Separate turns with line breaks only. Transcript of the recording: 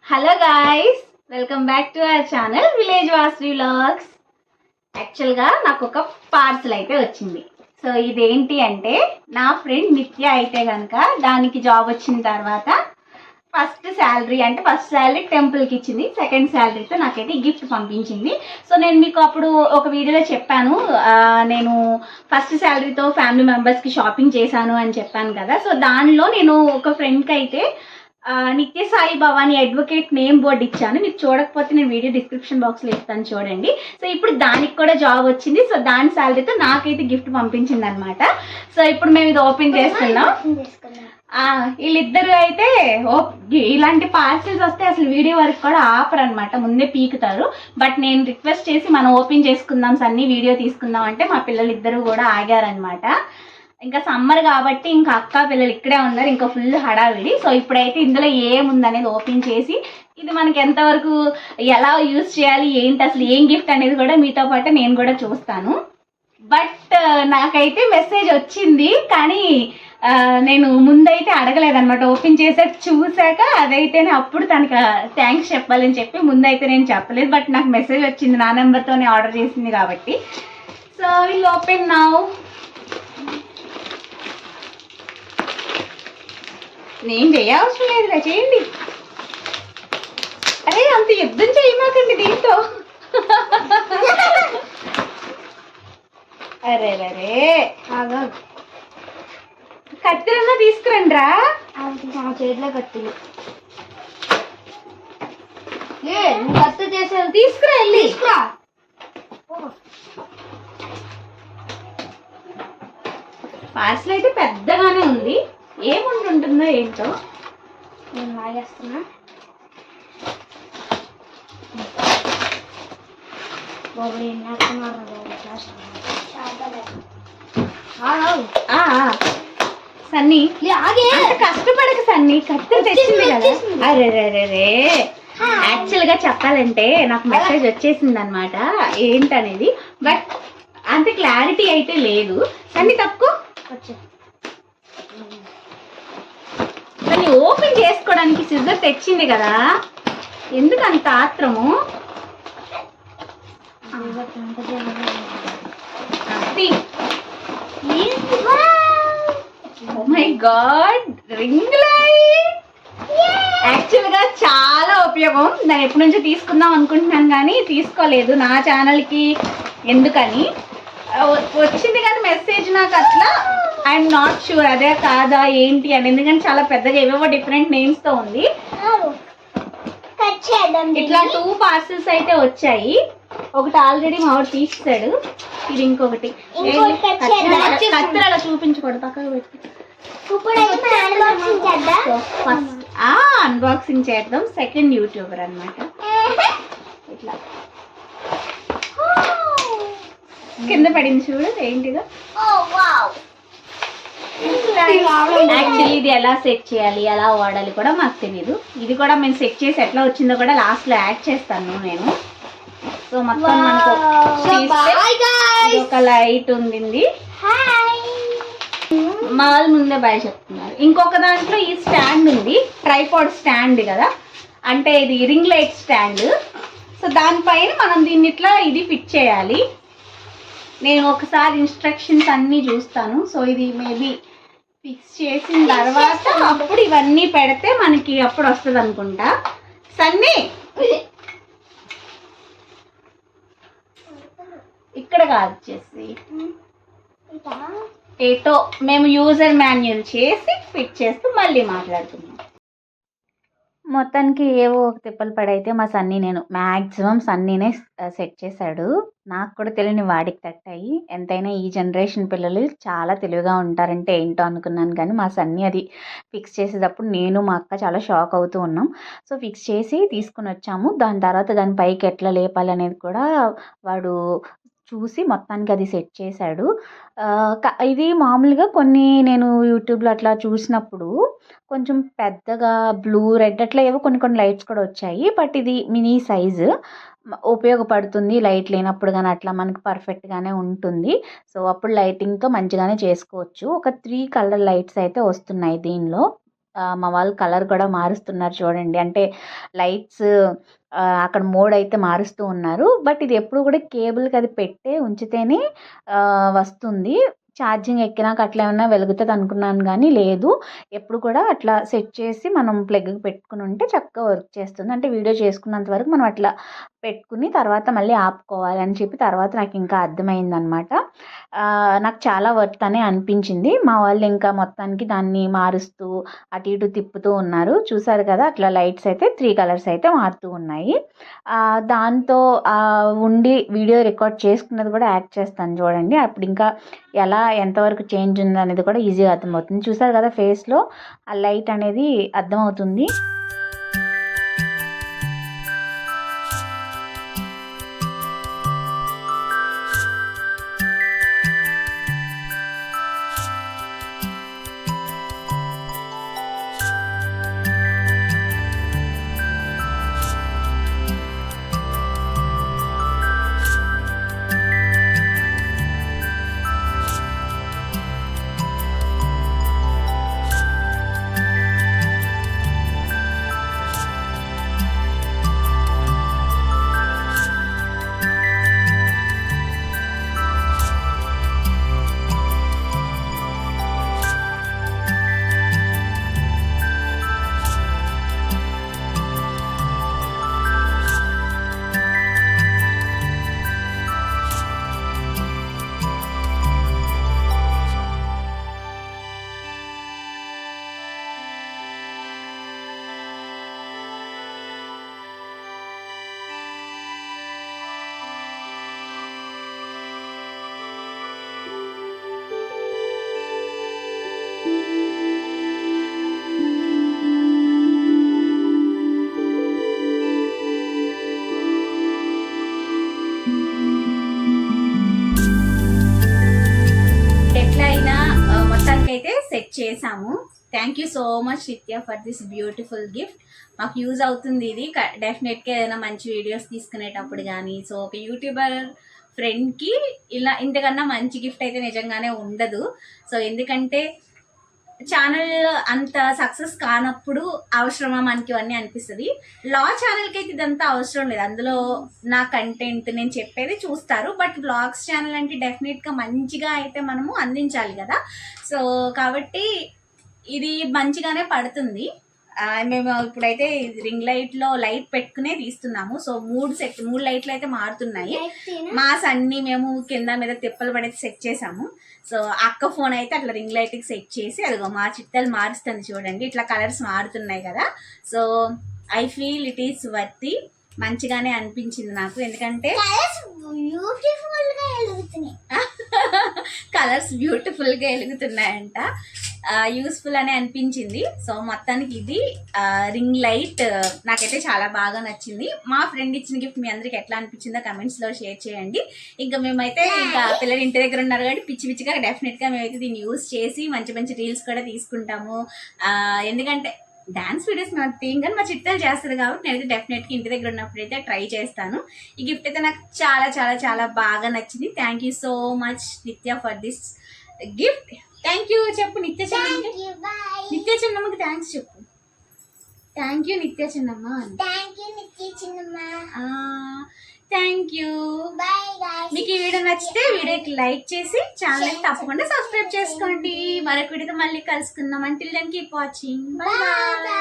Hello guys, welcome back to our channel village Vasavi vlogs. యాక్చువల్గా నాకు ఒక పార్సల్ అయితే వచ్చింది. సో ఇదేంటి అంటే, నా ఫ్రెండ్ నిత్య అయితే కనుక దానికి జాబ్ వచ్చిన తర్వాత ఫస్ట్ శాలరీ టెంపుల్కి ఇచ్చింది. సెకండ్ శాలరీతో నాకైతే గిఫ్ట్ పంపించింది. సో నేను మీకు అప్పుడు ఒక వీడియోలో చెప్పాను, నేను ఫస్ట్ శాలరీతో ఫ్యామిలీ మెంబర్స్కి షాపింగ్ చేశాను అని చెప్పాను కదా. సో దానిలో నేను ఒక ఫ్రెండ్కి అయితే నిత్య Sai Bhavani advocate name board ఇచ్చాను. మీరు చూడకపోతే నేను వీడియో డిస్క్రిప్షన్ బాక్స్లో ఇస్తాను, చూడండి. సో ఇప్పుడు దానికి కూడా జాబ్ వచ్చింది. సో దాని శాలరీతో నాకైతే గిఫ్ట్ పంపించింది అనమాట. సో ఇప్పుడు మేము ఇది ఓపెన్ చేస్తున్నాం. వీళ్ళిద్దరు అయితే ఇలాంటి పార్సిల్స్ వస్తే అసలు వీడియో వరకు కూడా ఆపరు అనమాట, ముందే పీకుతారు. బట్ నేను రిక్వెస్ట్ చేసి మనం ఓపెన్ చేసుకుందాం సన్నీ, వీడియో తీసుకుందాం అంటే మా పిల్లలు ఇద్దరు కూడా ఆగారనమాట. ఇంకా సమ్మర్ కాబట్టి ఇంకా అక్క పిల్లలు ఇక్కడే ఉన్నారు, ఇంకా ఫుల్ హడావిడి. సో ఇప్పుడైతే ఇందులో ఏముందనేది ఓపెన్ చేసి ఇది మనకి ఎంతవరకు ఎలా యూజ్ చేయాలి, ఏంటి అసలు ఏం గిఫ్ట్ అనేది కూడా మీతో పాటు నేను కూడా చూస్తాను. బట్ నాకైతే మెసేజ్ వచ్చింది, కానీ నేను ముందైతే అడగలేదన్నమాట. ఓపెన్ చేసాక చూసాక అదైతేనే అప్పుడు తనకి థ్యాంక్స్ చెప్పాలని చెప్పి ముందైతే నేను చెప్పలేదు. బట్ నాకు మెసేజ్ వచ్చింది, నా నెంబర్తోనే ఆర్డర్ చేసింది కాబట్టి. So will open now. నేను చేయవసరం లేదులే, చేయండి. అరే అంత యుద్ధం చేయమాకండి దీంతో. అరే అరే కత్తిరన్నా తీసుకురండి రా.
చేతిలో కత్తిలు కత్తి చేసేది
తీసుకురా, వెళ్ళి
తీసుకురా.
పార్సల్ అయితే పెద్దగానే ఉంది, ఏముంటుందో ఏంటో.
నేను లాగేస్తున్నా. బాబు ఏం చేస్తున్నారు
సన్నీ, కష్టపడక సన్నీ, కత్తి తెచ్చింది కదా. అరే రే యాక్చువల్గా చెప్పాలంటే నాకు మెసేజ్ వచ్చేసింది అనమాట ఏంటనేది, బట్ అంత క్లారిటీ అయితే లేదు. సన్నీ తక్కువ దాన్ని ఓపెన్ చేసుకోవడానికి సిజర్ తెచ్చింది కదా, ఎందుకు అంత ఆత్రము? Oh my god, ring light. యాక్చువల్గా చాలా ఉపయోగం. నేను ఎప్పటి నుంచో తీసుకుందాం అనుకుంటున్నాను కానీ తీసుకోలేదు, నా ఛానల్కి ఎందుకని. వచ్చింది కానీ మెసేజ్ నాకు అట్లా ఐఎమ్ నాట్ షూర్ అదే కాదా ఏంటి అని, ఎందుకంటే చాలా పెద్దగా ఏవేవో డిఫరెంట్ నేమ్స్తో ఉంది. ఇట్లా 2 పార్సల్స్ అయితే వచ్చాయి. ఒకటి ఆల్రెడీ మావాడు తీస్తాడు, ఇది ఇంకొకటి. కత్తిర అలా చూపించకూడదు, పక్కకు పెట్టి. ఫస్ట్ అన్బాక్సింగ్ చేద్దాం. సెకండ్ యూట్యూబర్ అనమాట. ఇట్లా కింద పడింది చూడు, ఏంటిదో. యాక్చువల్లీ ఇది ఎలా సెట్ చేయాలి, ఎలా వాడాలి కూడా మాకు తెలీదు. ఇది కూడా మేము సెట్ చేసి ఎట్లా వచ్చిందో కూడా లాస్ట్లో యాడ్ చేస్తాను నేను. సో మొత్తం మనకు ఒక లైట్ ఉంది. మా వాళ్ళు ముందే బాయ్ చెప్తున్నారు. ఇంకొక దాంట్లో ఈ స్టాండ్ ఉంది, ట్రైపాడ్ స్టాండ్ కదా, అంటే ఇది రింగ్ లైట్ స్టాండ్. సో దానిపైన మనం దీన్ని ఇట్లా ఇది ఫిట్ చేయాలి. నేను ఒకసారి ఇన్స్ట్రక్షన్స్ అన్నీ చూస్తాను. సో ఇది మేబీ ఫిక్స్ చేసిన తర్వాత అప్పుడు ఇవన్నీ పెడితే మనకి అప్పుడు వస్తుంది అనుకుంటా. సన్నీ ఇక్కడ కాదు, వచ్చేసి ఏటో మేము యూజర్ మాన్యువల్ చేసి ఫిట్ చేస్తూ మళ్ళీ మాట్లాడుతున్నాం. మొత్తానికి ఏవో ఒక తిప్పలు పడైతే మా సన్నీ మ్యాక్సిమం సన్నీనే సెట్ చేశాడు. నాకు కూడా తెలియని వాడికి తట్టాయి. ఎంతైనా ఈ జనరేషన్ పిల్లలు చాలా తెలివిగా ఉంటారంటే ఏంటో అనుకున్నాను, కానీ మా సన్నీ అది ఫిక్స్ చేసేటప్పుడు నేను మా అక్క చాలా షాక్ అవుతూ ఉన్నాం. సో ఫిక్స్ చేసి తీసుకుని వచ్చాము. దాని తర్వాత దాని పైకి ఎట్లా లేపాలి అనేది కూడా వాడు చూసి మొత్తానికి అది సెట్ చేశాడు. ఇది మామూలుగా కొన్ని నేను యూట్యూబ్లో అట్లా చూసినప్పుడు కొంచెం పెద్దగా బ్లూ రెడ్ అట్లా ఏవో కొన్ని లైట్స్ కూడా వచ్చాయి. బట్ ఇది మినీ సైజు, ఉపయోగపడుతుంది లైట్ లేనప్పుడు కానీ, అట్లా మనకి పర్ఫెక్ట్గానే ఉంటుంది. సో అప్పుడు లైటింగ్తో మంచిగానే చేసుకోవచ్చు. ఒక 3 కలర్ లైట్స్ అయితే వస్తున్నాయి దీనిలో. మా వాళ్ళు కలర్ కూడా మారుస్తున్నారు చూడండి. అంటే లైట్స్ అక్కడ మోడ్ అయితే మారుస్తూ ఉన్నారు. బట్ ఇది ఎప్పుడు కూడా కేబుల్కి అది పెట్టే ఉంచితేనే వస్తుంది. ఛార్జింగ్ ఎక్కినాక అట్లా ఏమన్నా వెలుగుతుంది అనుకున్నాను కానీ లేదు. ఎప్పుడు కూడా అట్లా సెట్ చేసి మనం ప్లగ్కి పెట్టుకుని ఉంటే చక్కగా వర్క్ చేస్తుంది. అంటే వీడియో చేసుకున్నంత వరకు మనం అట్లా పెట్టుకుని తర్వాత మళ్ళీ ఆపుకోవాలి అని చెప్పి తర్వాత నాకు ఇంకా అర్థమైందనమాట. నాకు చాలా వర్త్ అనే అనిపించింది. మా వాళ్ళు ఇంకా మొత్తానికి దాన్ని మారుస్తూ అటు ఇటు తిప్పుతూ ఉన్నారు. చూసారు కదా, అట్లా లైట్స్ అయితే 3 కలర్స్ అయితే మారుతూ ఉన్నాయి. దాంతో ఉండి వీడియో రికార్డ్ చేసుకున్నది కూడా యాడ్ చేస్తాను చూడండి. అప్పుడు ఇంకా ఎలా ఎంతవరకు చేంజ్ ఉంది అనేది కూడా ఈజీగా అర్థమవుతుంది. చూసారు కదా, ఫేస్లో ఆ లైట్ అనేది అర్థమవుతుంది. అయితే సెట్ చేసాము. థ్యాంక్ యూ సో మచ్ నిత్య ఫర్ దిస్ బ్యూటిఫుల్ గిఫ్ట్. మాకు యూజ్ అవుతుంది ఇది డెఫినెట్గా. ఏదైనా మంచి వీడియోస్ తీసుకునేటప్పుడు కానీ, సో ఒక యూట్యూబర్ ఫ్రెండ్కి ఇలా ఇంతకన్నా మంచి గిఫ్ట్ అయితే నిజంగానే ఉండదు. సో ఎందుకంటే ఛానల్ అంత సక్సెస్ కానప్పుడు అవసరమా మనకి ఇవన్నీ అనిపిస్తుంది. లా ఛానల్కి అయితే ఇదంతా అవసరం లేదు. అందులో నా కంటెంట్ నేను చెప్పేది చూస్తారు. బట్ వ్లాగ్స్ ఛానల్ అంటే డెఫినెట్గా మంచిగా అయితే మనము అందించాలి కదా. సో కాబట్టి ఇది మంచిగానే పడుతుంది. మేము ఇప్పుడైతే రింగ్ లైట్లో లైట్ పెట్టుకునే తీస్తున్నాము. సో 3 లైట్లు అయితే మారుతున్నాయి. మాస్ అన్ని మేము కింద మీద తిప్పలు పడేది సెట్ చేసాము. సో అక్క ఫోన్ అయితే అట్లా రింగ్ లైట్కి సెట్ చేసి అదిగో మా చిట్టలు మారుస్తుంది చూడండి. ఇట్లా కలర్స్ మారుతున్నాయి కదా. So I feel it is worthy. మంచిగానే అనిపించింది నాకు. ఎందుకంటే కలర్స్ బ్యూటిఫుల్గా వెలుగుతున్నాయంట. యూస్ఫుల్ అని అనిపించింది. సో మొత్తానికి ఇది రింగ్ లైట్ నాకైతే చాలా బాగా నచ్చింది. మా ఫ్రెండ్ ఇచ్చిన గిఫ్ట్ మీ అందరికి ఎట్లా అనిపించిందో కమెంట్స్లో షేర్ చేయండి. ఇంకా మేమైతే ఇంకా పిల్లలు ఇంటి దగ్గర ఉన్నారు కాబట్టి పిచ్చి పిచ్చిగా డెఫినెట్గా మేమైతే దీన్ని యూస్ చేసి మంచి మంచి రీల్స్ కూడా తీసుకుంటాము. ఎందుకంటే డాన్స్ వీడియోస్ నాకు థీమ్ కానీ మా చిట్టాలు చేస్తుంది కాబట్టి నేనైతే డెఫినెట్గా ఇంటి దగ్గర ఉన్నప్పుడు అయితే ట్రై చేస్తాను. ఈ గిఫ్ట్ అయితే నాకు చాలా చాలా చాలా బాగా నచ్చింది. థ్యాంక్ యూ సో మచ్ నిత్య for this gift. Thank you చెప్పు నిత్య చిన్నమ్మకి. నిత్య చిన్నమ్మకి థ్యాంక్స్ చెప్పు. థ్యాంక్ యూ నిత్య చిన్నమ్మ. Thank you. మీకు ఈ వీడియో నచ్చితే వీడియోకి లైక్ చేసి ఛానల్ని తప్పకుండా సబ్స్క్రైబ్ చేసుకోండి. మరొక వీడియోతో మళ్ళీ కలుసుకుందాం. Until then keep watching. Bye.